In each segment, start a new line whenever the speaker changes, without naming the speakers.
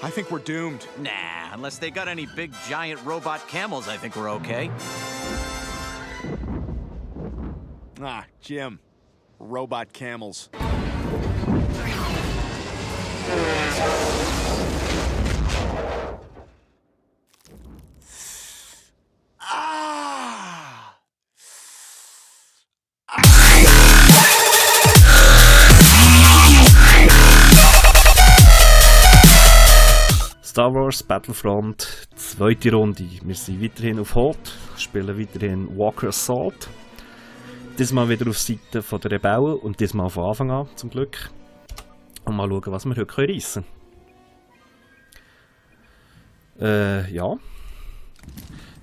I think we're doomed.
Nah, unless they got any big giant robot camels, I think we're okay.
Ah, Jim. Robot camels. Ah!
Star Wars Battlefront, zweite Runde. Wir sind weiterhin auf Hoth, spielen weiterhin Walker Assault. Diesmal wieder auf Seite der Rebellen und diesmal von Anfang an, zum Glück. Und mal schauen, was wir heute reissen können. Ja.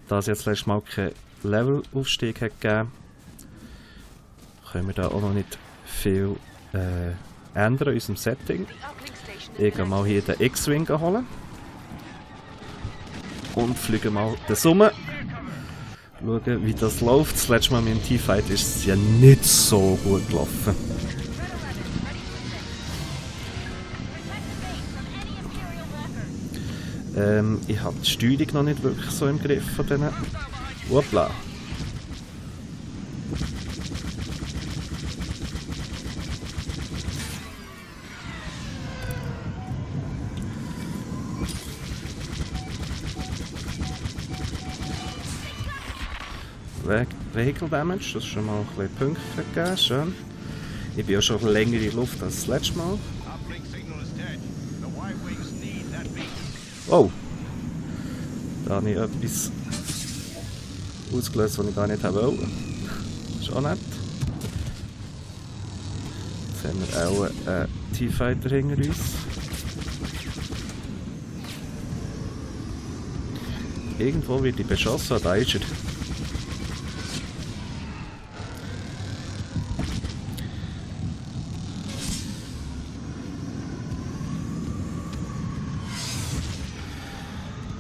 Da es jetzt letztes Mal keinen Levelaufstieg hat gegeben, können wir da auch noch nicht viel ändern in unserem Setting. Ich gehe mal hier den X-Wing holen. Und fliegen mal den Summe. Schauen, wie das läuft. Das letzte Mal mit dem T-Fight ist es ja nicht so gut gelaufen. Ich habe die Steuerung noch nicht wirklich so im Griff von denen. Hoppla. Vehicle Damage, das ist schon mal ein bisschen Punkte gegeben, schön. Ich bin ja schon länger in der Luft als das letzte Mal. Oh! Da habe ich etwas ausgelöst, was ich gar nicht wollte. Das ist auch nett. Jetzt haben wir auch einen T-Fighter hinter uns. Irgendwo wird ich beschossen, da ist er.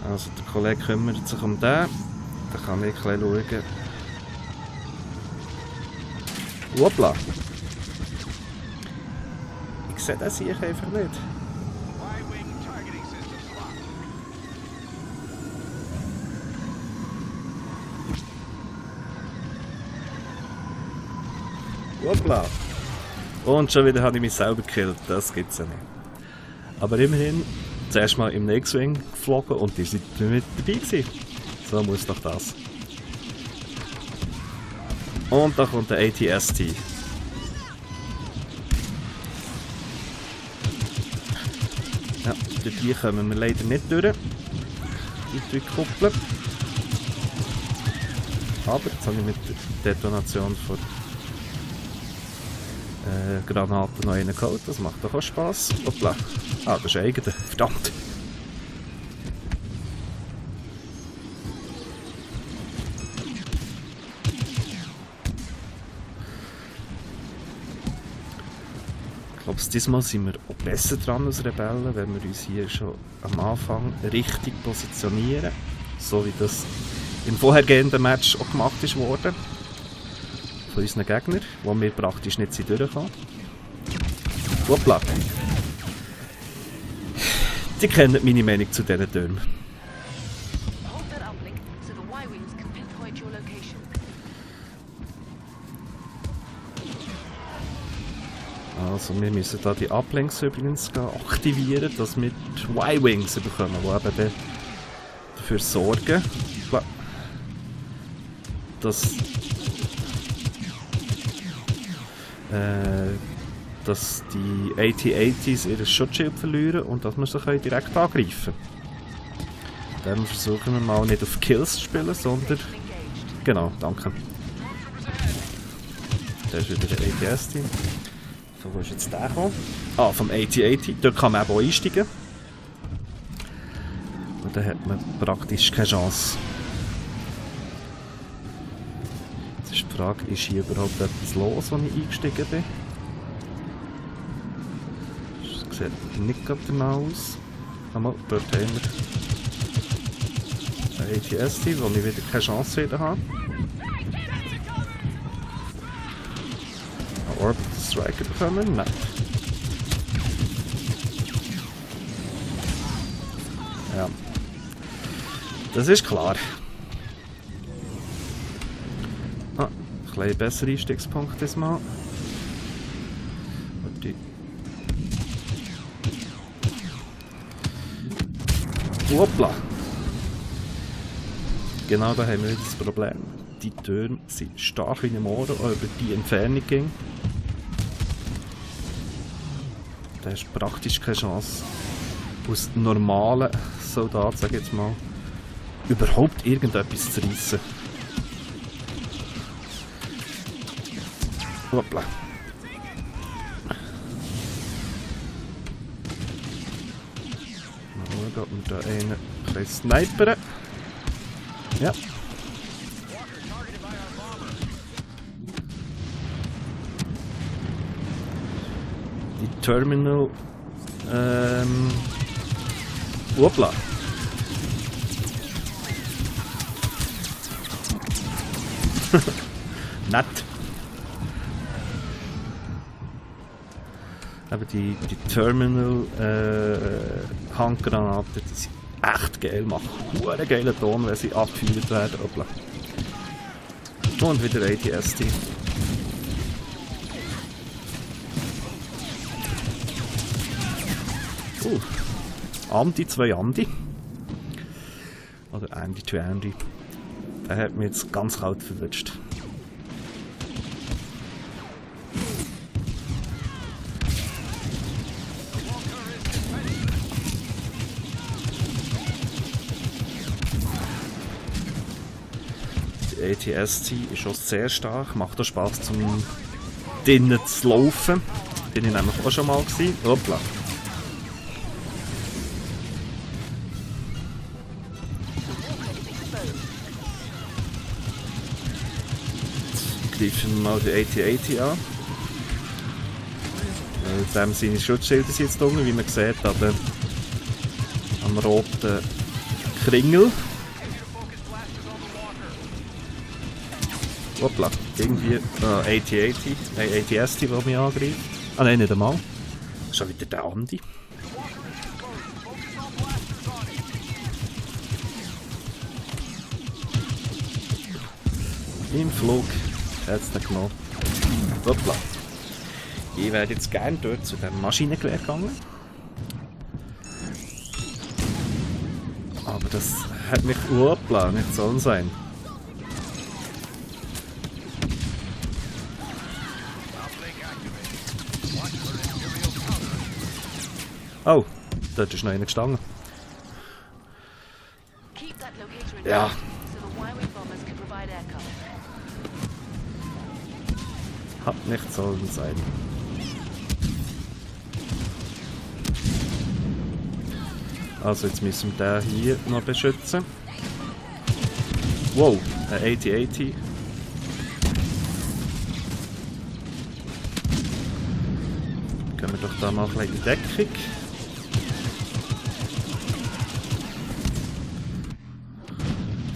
Also der Kollege kümmert sich um den. Da kann ich ein bisschen schauen. Hoppla! Ich sehe das hier einfach nicht. Hoppla! Und schon wieder habe ich mich selber gekillt. Das gibt es ja nicht. Aber immerhin. Zuerst mal im X-Wing geflogen und ihr seid mit dabei gewesen. So muss doch das. Und da kommt der AT-ST. Ja, durch die kommen wir leider nicht durch. Die 3 Kuppeln. Aber jetzt habe ich mit der Detonation von Granaten noch einen geholt. Das macht doch auch Spass. Hoppla. Ah, das ist eigene. Verdammt. Ich glaube, diesmal sind wir auch besser dran als Rebellen, wenn wir uns hier schon am Anfang richtig positionieren. So wie das im vorhergehenden Match auch gemacht ist worden. Von unseren Gegnern, wo wir praktisch nicht durchkommen. Hoppla. Sie kennen meine Meinung zu diesen Türmen. Also wir müssen da die Uplinks übrigens aktivieren, dass wir die Y-Wings bekommen, die eben dann dafür sorgen, dass die AT-ATs ihr Schutzschild verlieren und dass wir sie direkt angreifen können. Dann versuchen wir mal nicht auf Kills zu spielen, sondern... Genau, danke. Da ist wieder der AT-ST. So, wo ist jetzt der gekommen? Ah, vom AT-AT. Dort kann man eben auch einsteigen. Und dann hat man praktisch keine Chance. Jetzt ist die Frage, ist hier überhaupt etwas los, als ich eingestiegen bin? Das sieht nicht gerade danach aus. Einmal, dort haben wir einen AT-ST, wo ich wieder keine Chance wieder habe. Einen Orbital Striker bekommen? Nein. Ja. Das ist klar. Ah, ein bisschen besser Einstiegspunkt diesmal. Warte. Hoppla! Genau da haben wir das Problem. Die Türme sind stark in den Ohren, auch über die Entfernung ging. Da hast du praktisch keine Chance, aus normalen Soldaten, sag ich jetzt mal, überhaupt irgendetwas zu reissen. Hoppla. Mal schauen, ob wir da einen ein snipern. Ja. Die Terminal. Hoppla. Nett. Aber die Terminal Handgranaten, die sind echt geil, machen einen geilen Ton, wenn sie abgefeuert werden. Hoppla. Und wieder ATST. Andy, 2 Andy. Oder Andy to Andy. Der hat mich jetzt ganz kalt verwünscht. Die ATST ist schon sehr stark, macht auch Spaß zum drinnen zu laufen. Bin ich nämlich auch schon mal gewesen. Hoppla. Greifen wir mal die AT-AT an. Dem seine Schutzschilder sind jetzt unten, wie man sieht, am roten Kringel. Hoppla, irgendwie AT-AT, der mich angreift. Ah nein, nicht einmal. Schon wieder der Andi. Im Flug hat es dann genommen. Hoppla. Ich wäre jetzt gerne dort zu dem Maschinengewehr gegangen. Aber das hat mich hoppla nicht sollen sein. Oh, dort ist noch einer gestanden. Ja. Hat nicht sollen sein. Also jetzt müssen wir den hier noch beschützen. Wow, ein AT-AT. Gehen wir doch da mal ein bisschen in die Deckung.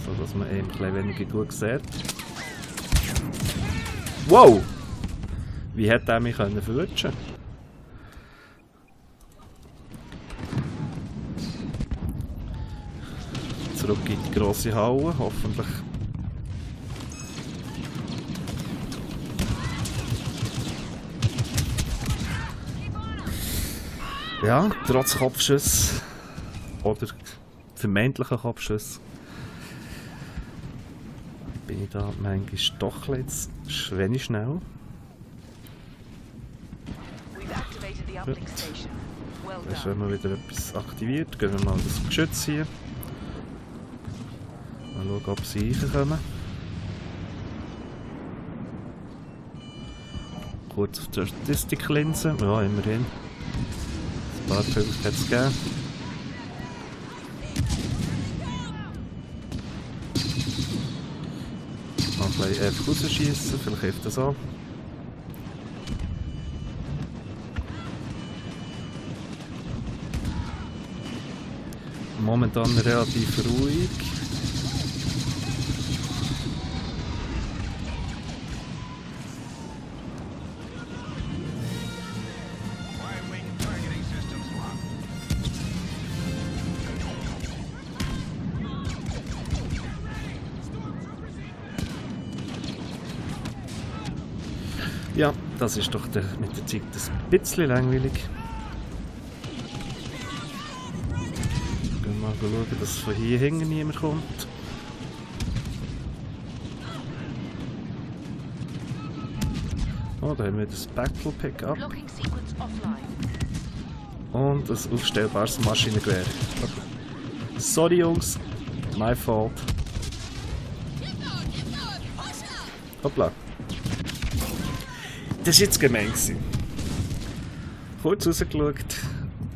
So dass man eben ein bisschen weniger gut sieht. Wow! Wie hat er mich verwutschen? Zurück in die grosse Halle, hoffentlich. Ja, trotz Kopfschuss oder vermeintlichen Kopfschuss bin ich da manchmal doch jetzt wenig schnell. Gut. Jetzt haben wir wieder etwas aktiviert. Gehen wir mal das Geschütz hier. Mal schauen, ob sie reinkommen. Kurz auf die Statistiklinse. Ja, immerhin. Ein paar Punkte hat es gegeben. Mal ein bisschen einfach rausschießen, vielleicht hilft das auch. Momentan relativ ruhig. Ja, das ist doch mit der Zeit ein bisschen langweilig. Gehen wir mal schauen, dass von hier hinten niemand kommt. Oh, da haben wir das Battle Pickup. Und ein aufstellbares Maschinengewehr. Sorry Jungs, my fault. Hoppla. Das war jetzt gemein. Kurz rausgeschaut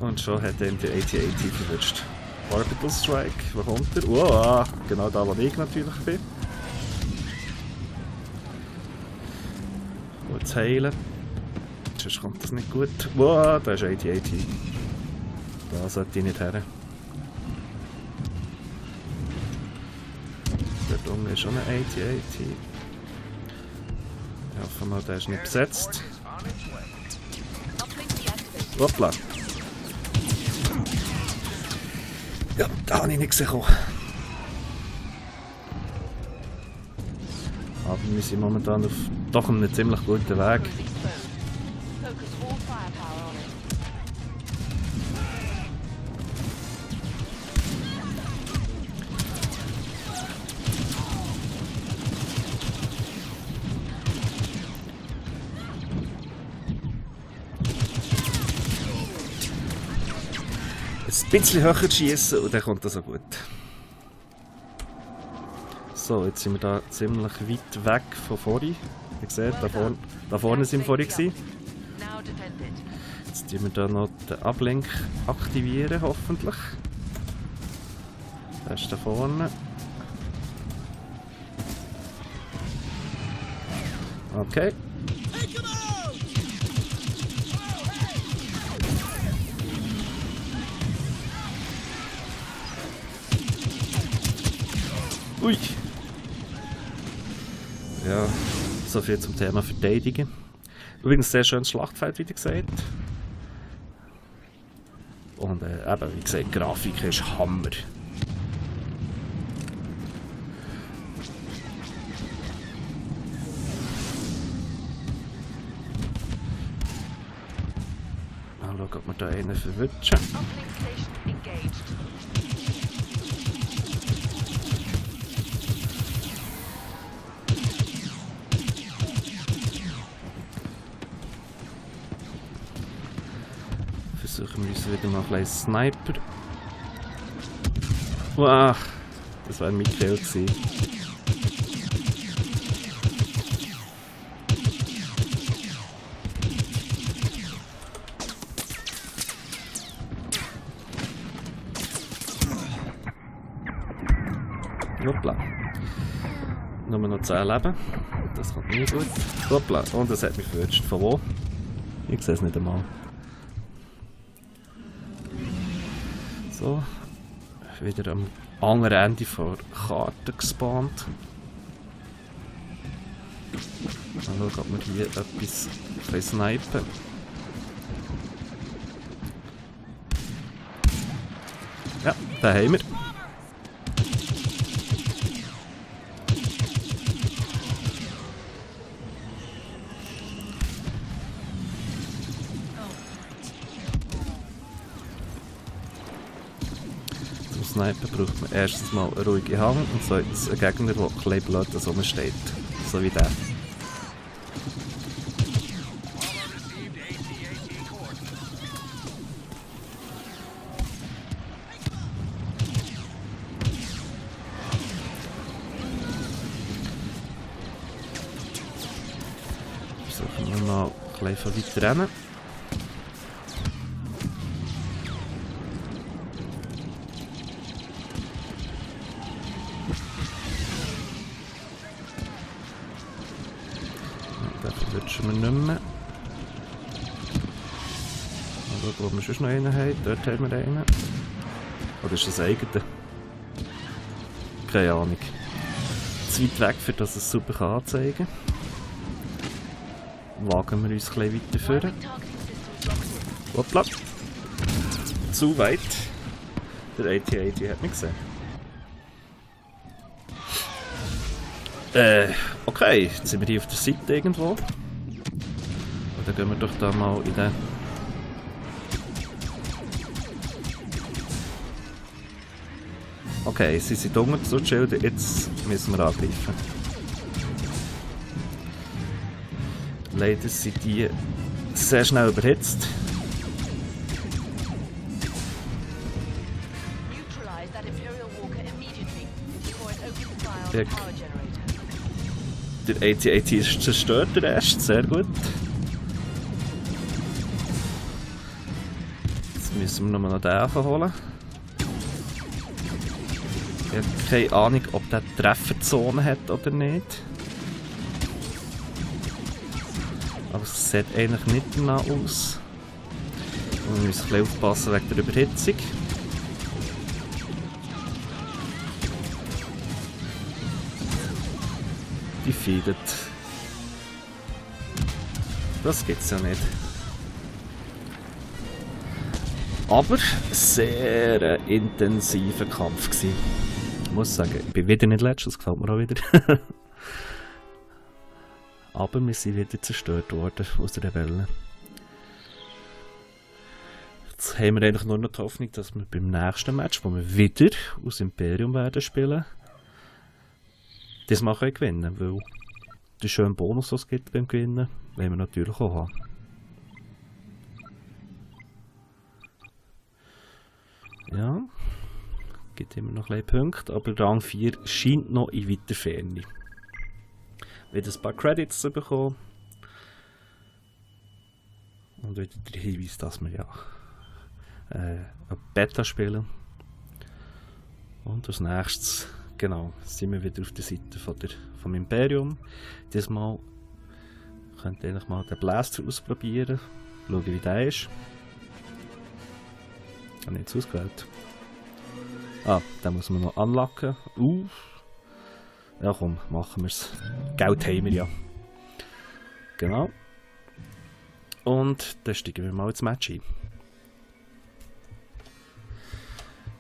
und schon hat ihn der AT-AT verwünscht. Orbital Strike, wo kommt er? Wow, genau da, wo ich natürlich bin. Kurz heilen. Sonst kommt das nicht gut. Wow, da ist AT-AT. Da sollte ich nicht her. Dort unten ist schon ein AT-AT. Ich hoffe mal, der ist nicht besetzt. Hoppla. Ja, da habe ich nicht gesehen. Aber wir sind momentan auf doch einem ziemlich guten Weg. Ein bisschen höher schießen und dann kommt das auch gut. So, jetzt sind wir da ziemlich weit weg von vorhin. Ihr seht, da vorne sind wir vorhin gewesen. Jetzt tun wir da noch den Ablink aktivieren, hoffentlich. Der ist da vorne. Okay. Ui! Ja, so viel zum Thema Verteidigen. Übrigens sehr schönes Schlachtfeld, wie gesagt. Und eben, wie gesagt, die Grafik ist Hammer. Mal schauen, ob wir da einen verwutschen. Versuchen wir uns wieder mal ein bisschen Sniper. Wow, das war ein Michael gewesen. Hoppla. Nur noch 10 Leben. Das kommt nicht gut. Hoppla. Und das hat mich verwünscht. Von wo? Ich sehe es nicht einmal. So. Wieder am anderen Ende der Karte gespawnt. Mal schauen, ob wir hier etwas snipen. Ja, den haben wir. Sniper braucht man erstens mal eine ruhige Hand und zweitens einen Gegner, der ein bisschen blöd rumsteht. So wie der. Versuchen wir mal ein bisschen von weit rennen. Wir nicht mehr. Also, wo wir schon noch einen haben. Dort haben wir einen. Oder ist das eigene? Keine Ahnung. Zu weit weg, für dass es super anzeigen kann. Wagen wir uns ein bisschen weiter vor. Hoppla. Zu weit. Der AT-AT hat mich gesehen. Okay, jetzt sind wir hier auf der Seite irgendwo. Dann gehen wir doch da mal in den... Okay, sie sind unten zu Schilder, jetzt müssen wir angreifen. Leider sind die sehr schnell überhitzt. Der AT-AT ist zerstört, der Rest, sehr gut. Jetzt müssen wir noch den holen. Ich habe keine Ahnung, ob der Trefferzone hat oder nicht. Aber es sieht eigentlich nicht danach aus. Und wir müssen ein bisschen aufpassen wegen der Überhitzung. Die feedet. Das gibt's ja nicht. Aber sehr intensiver Kampf gewesen. Ich muss sagen, ich bin wieder nicht letzt, das gefällt mir auch wieder. Aber wir sind wieder zerstört worden aus der Rebellen. Jetzt haben wir eigentlich nur noch die Hoffnung, dass wir beim nächsten Match, wo wir wieder aus Imperium werden spielen, das mal gewinnen, weil der schöne Bonus, den es gibt beim Gewinnen, wollen wir natürlich auch haben. Ja, gibt immer noch ein bisschen Punkte, aber Rang 4 scheint noch in weiter Ferne. Wieder ein paar Credits zu bekommen. Und wieder der Hinweis, dass wir ja eine Beta spielen. Und als nächstes, genau, sind wir wieder auf der Seite vom Imperium. Diesmal könnt ihr eigentlich mal den Blaster ausprobieren. Schauen, wie der ist. Ich habe nichts ausgewählt. Ah, den muss man noch anlocken. Ja komm, machen wir es. Geld haben wir ja. Genau. Und dann steigen wir mal ins Match ein.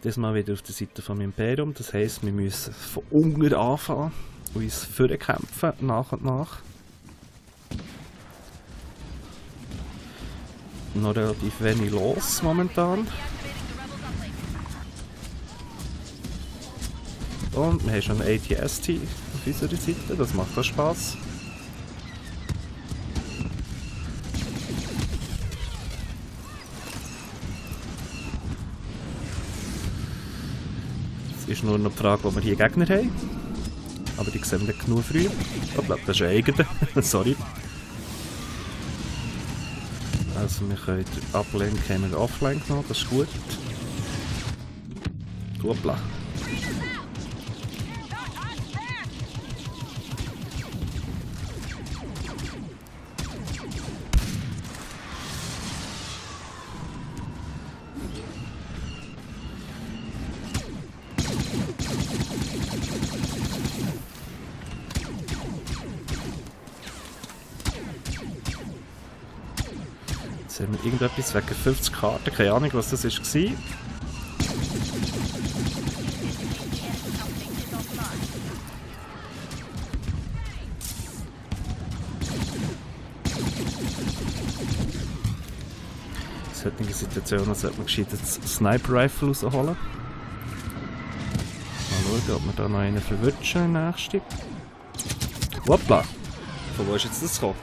Diesmal wieder auf der Seite vom Imperium. Das heisst, wir müssen von unten anfangen und uns vorkämpfen, nach und nach. Noch relativ wenig los momentan. Und wir haben schon einen AT-ST auf unserer Seite, das macht auch Spaß. Es ist nur noch die Frage, ob wir hier Gegner haben. Aber die sehen wir nicht genug früh. Hoppla, das ist ein eigener. Sorry. Also wir können den Uplink haben wir offline genommen, das ist gut. Hoppla. Jetzt haben wir irgendetwas wegen 50 Karten, keine Ahnung was das war. In solchen Situationen sollte man gescheit das Sniper-Rifle rausholen. Mal schauen, ob wir da noch einen verwutschen, nächste. Hoppla! Von wo ist jetzt das gekommen?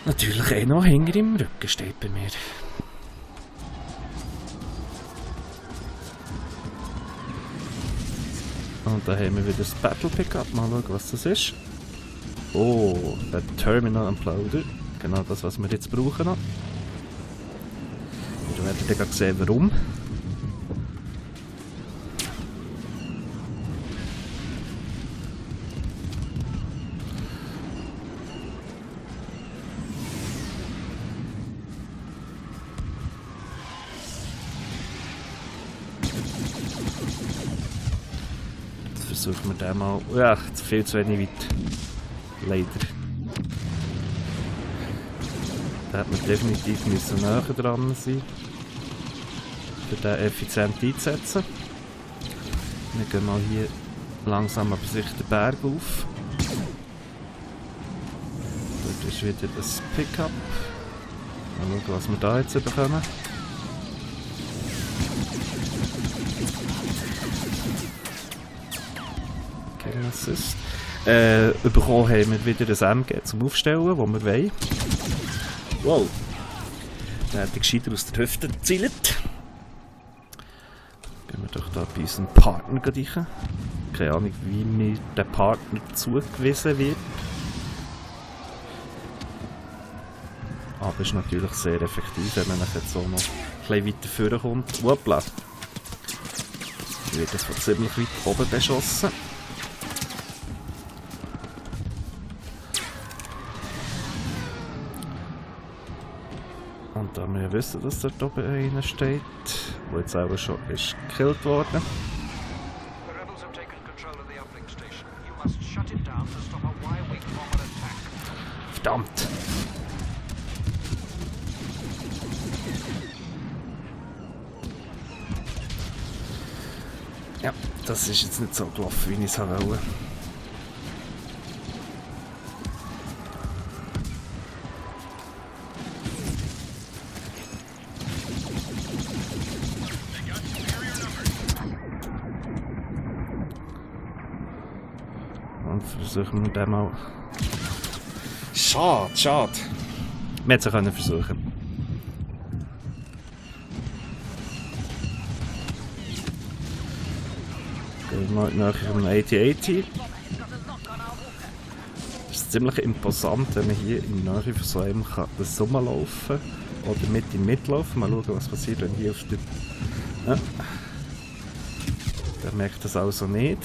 Natürlich noch hinter im Rücken steht bei mir. Und da haben wir wieder das Battle Pickup. Mal schauen, was das ist. Oh, der Terminal Imploder. Genau das, was wir jetzt brauchen. Wir werden dann sehen, warum. Versuchen wir den mal. Ja, viel zu wenig weit. Leider. Da hätte man definitiv näher dran sein, für den effizient einzusetzen. Wir gehen mal hier langsam aber sicher den Berg auf. Das ist wieder das Pickup. Mal schauen, was wir da jetzt bekommen. Killing Assist. Bekommen haben wir wieder ein MG zum Aufstellen, das wir wollen. Wow! Der hat gescheiter aus der Hüfte gezielt. Gehen wir doch da bei unserem Partner rein. Keine Ahnung, wie mir der Partner zugewiesen wird. Aber es ist natürlich sehr effektiv, wenn man jetzt so noch ein bisschen weiter vorne kommt. Hoppla! Dann wird das von ziemlich weit oben beschossen. Und da wir ja wissen, dass dort oben einer steht, der jetzt auch schon ist gekillt worden. Verdammt! Ja, das ist jetzt nicht so gelaufen, wie ich es wollte. Und versuchen wir den mal... Schade, schade. Wir hätten es versuchen. Gehen wir mal nachher um 8080. Es ist ziemlich imposant, wenn man hier in der Nähe von so einem das rumlaufen kann. Oder mit ihm mitlaufen. Mal schauen, was passiert, wenn hier auf der... Ja. Der merkt das also nicht.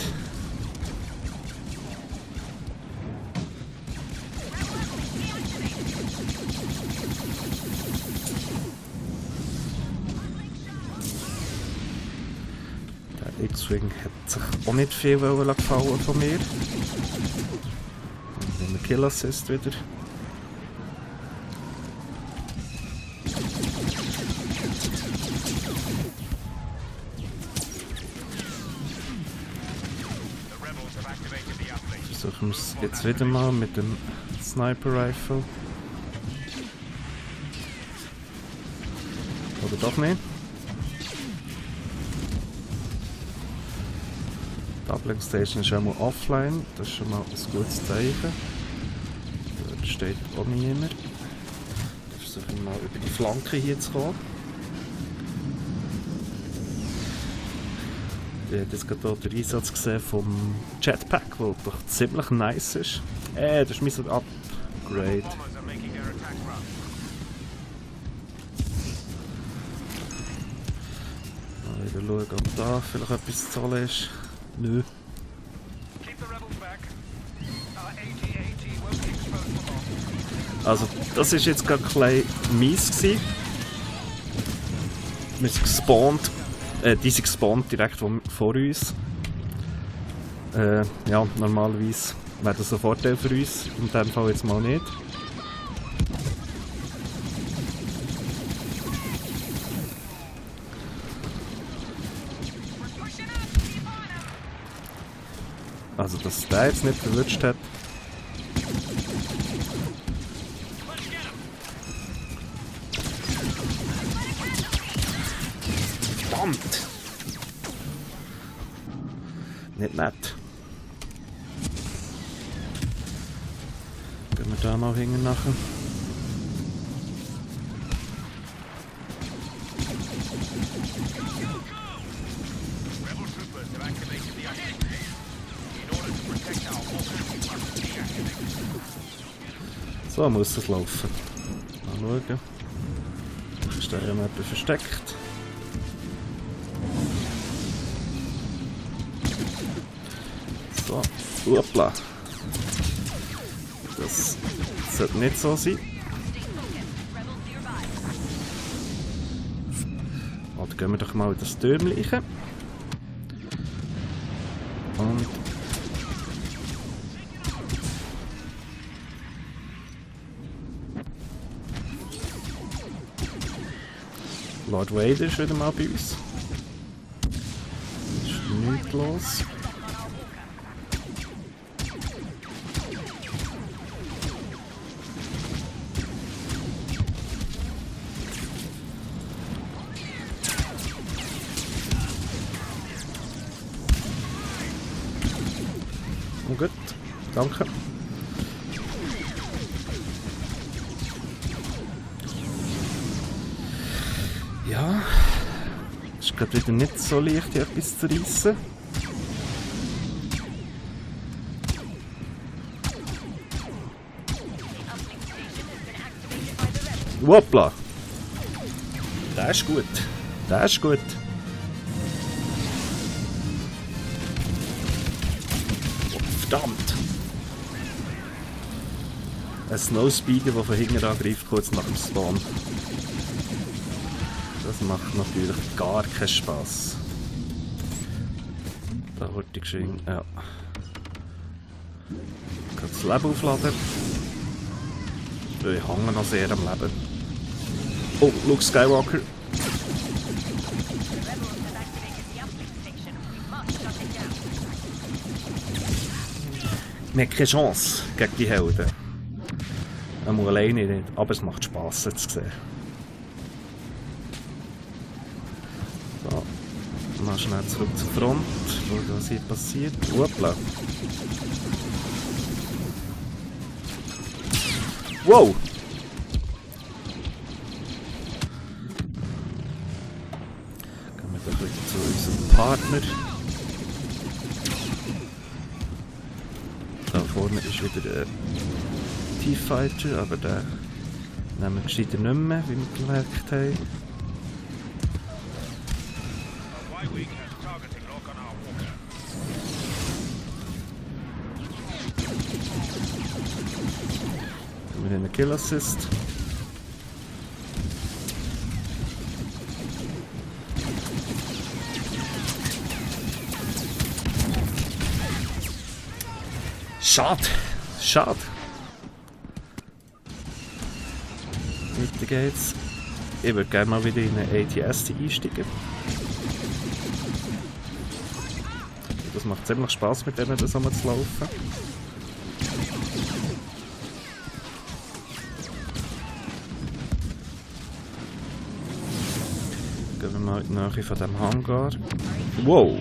X-Wing hat sich auch nicht viel gefallen von mir. Dann nehmen wir Kill Assist wieder. Versuchen wir es jetzt wieder mal mit dem Sniper Rifle. Oder doch nicht? Die Uplink Station ist einmal offline, das ist schon mal ein gutes Zeichen. Dort steht auch niemand. Ich versuche mal über die Flanke hier zu kommen. Ich habe jetzt gerade hier den Einsatz gesehen vom Jetpack, der doch ziemlich nice ist. Das ist mein Upgrade. Mal wieder schauen, ob da vielleicht etwas zu holen ist. Nö. Also, das ist jetzt gerade ein bisschen mies gewesen. Wir sind gespawnt. Die sind gespawnt direkt vor uns. Ja, normalerweise wäre das ein Vorteil für uns. In dem Fall jetzt mal nicht. Also, dass der jetzt nicht verwutscht hat. Verdammt! Nicht nett. Gehen wir da mal hängen nachher. So muss es laufen. Mal schauen. Ist da jemand versteckt? So, hoppla. Das sollte nicht so sein. Oder gehen wir doch mal in das Türmchen. Und Lord Vader ist wieder mal bei uns. Ist nichts los. Gut, danke. Ja, ist gerade wieder nicht so leicht, hier etwas zu reissen. Hoppla! Der ist gut. Der ist gut. Oh, verdammt! Ein Snowspeeder, der von hinten angreift, kurz nach dem Spawn. Das macht natürlich gar keinen Spass. Da wird die geschwind. Ja. Ich kann das Leben aufladen. Ich hänge noch sehr am Leben. Oh, Luke Skywalker. Wir haben keine Chance gegen die Helden. Einmal alleine nicht, aber es macht Spass, sie zu sehen. So, mal schnell zurück zur Front, schauen, was hier passiert. Hoppla. Wow! Gehen wir doch wieder zu unserem Partner. Da vorne ist wieder der T-Fighter, aber den nehmen wir gescheiter nicht mehr, wie wir gemerkt haben. Wir haben einen Kill Assist. Schade. Schade. Weiter geht's. Ich würde gerne mal wieder in eine ATST einsteigen. Das macht ziemlich Spaß, mit denen zusammen zu laufen. Gehen wir mal in die Nähe von diesem Hangar. Wow!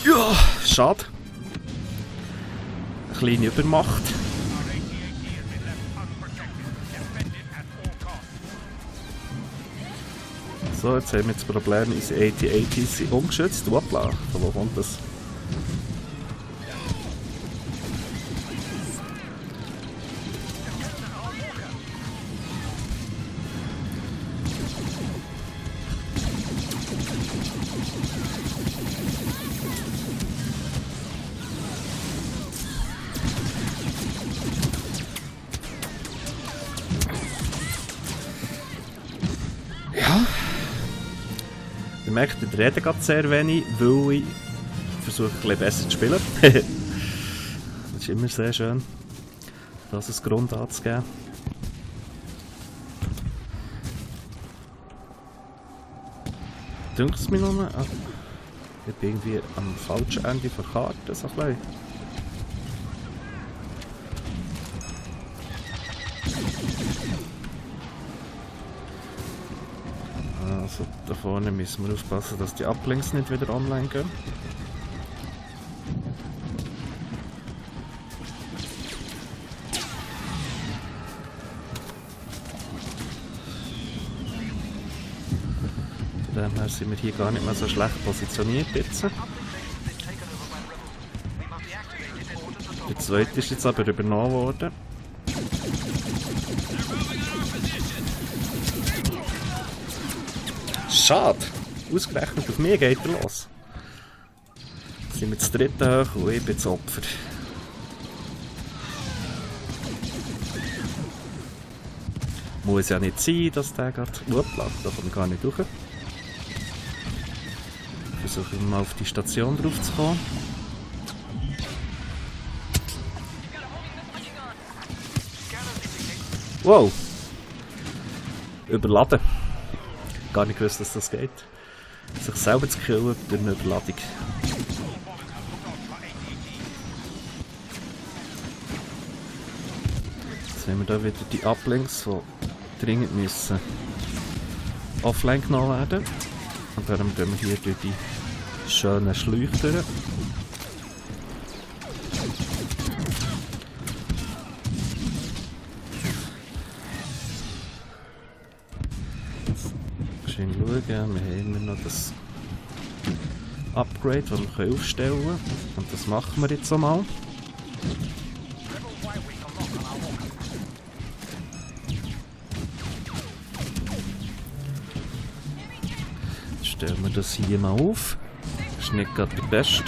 Ja, schade. Eine kleine Übermacht. So, jetzt haben wir das Problem, unsere AT-ATs sind ungeschützt. Hoppla, von wo kommt das? Ja. Ihr merkt, ich rede gerade sehr wenig, weil ich versuche ein bisschen besser zu spielen. Das ist immer sehr schön, das als Grund anzugeben. Dünkt es mir nur, ich bin irgendwie am falschen Ende der Karte, so ein bisschen. Also da vorne müssen wir aufpassen, dass die Uplinks nicht wieder online gehen. Von dem her sind wir hier gar nicht mehr so schlecht positioniert jetzt. Der zweite ist jetzt aber übernommen worden. Schade! Ausgerechnet auf mich geht er los. Jetzt sind wir das dritte hoch und ich bin das Opfer. Muss ja nicht sein, dass der gerade... Hoppla, da komme ich gar nicht durch. Versuche mal auf die Station drauf zu kommen. Wow! Überladen. Gar nicht gewusst, dass das geht. Sich selber zu killen durch eine Überladung. Jetzt haben wir da wieder die Uplinks, die dringend müssen offline genommen werden. Und darum gehen wir hier durch die schönen Schläuche durch. Schön schauen, wir haben immer noch das Upgrade, das wir aufstellen können. Und das machen wir jetzt einmal. Stellen wir das hier mal auf. Das ist nicht gerade der beste.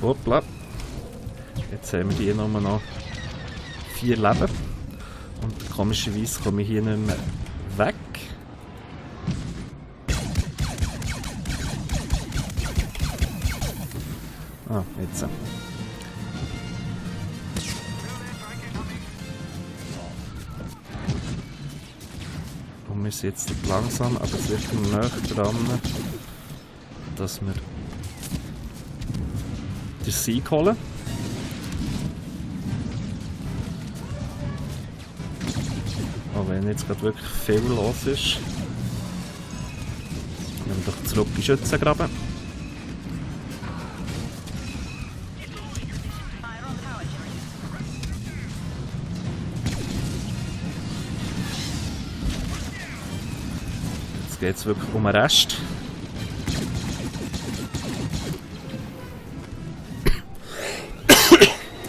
Hoppla. Jetzt haben wir hier nur noch 4 Leben. Und komischerweise komme ich hier nicht mehr weg. Ah, jetzt. Und wir sind jetzt langsam, aber sicher näher dran, dass wir den Sieg holen. Auch wenn jetzt gerade wirklich viel los ist. Wir haben doch zurück in den Schützengraben. Jetzt geht es wirklich um den Rest.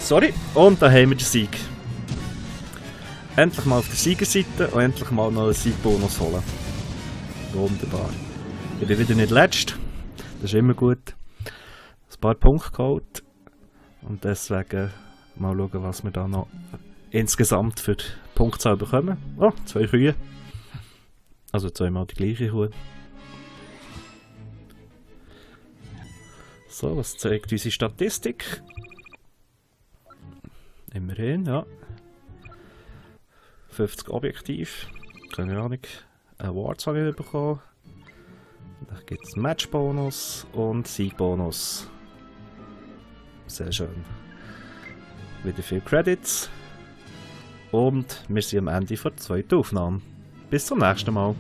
Sorry. Und da haben wir den Sieg. Endlich mal auf der Siegerseite und endlich mal noch einen Siegbonus holen. Wunderbar. Ich bin wieder nicht letzt. Das ist immer gut. Ein paar Punkte geholt. Und deswegen mal schauen, was wir da noch insgesamt für die Punktzahl bekommen. Oh, 2 Kühe. Also zweimal die gleiche Kuh. So, was zeigt unsere Statistik? Immerhin, ja. 50 Objektiv. Keine Ahnung. Awards habe ich bekommen. Dann gibt es Matchbonus und Siegbonus. Sehr schön. Wieder viel Credits. Und wir sind am Ende der 2. Aufnahme. Bis zum nächsten Mal.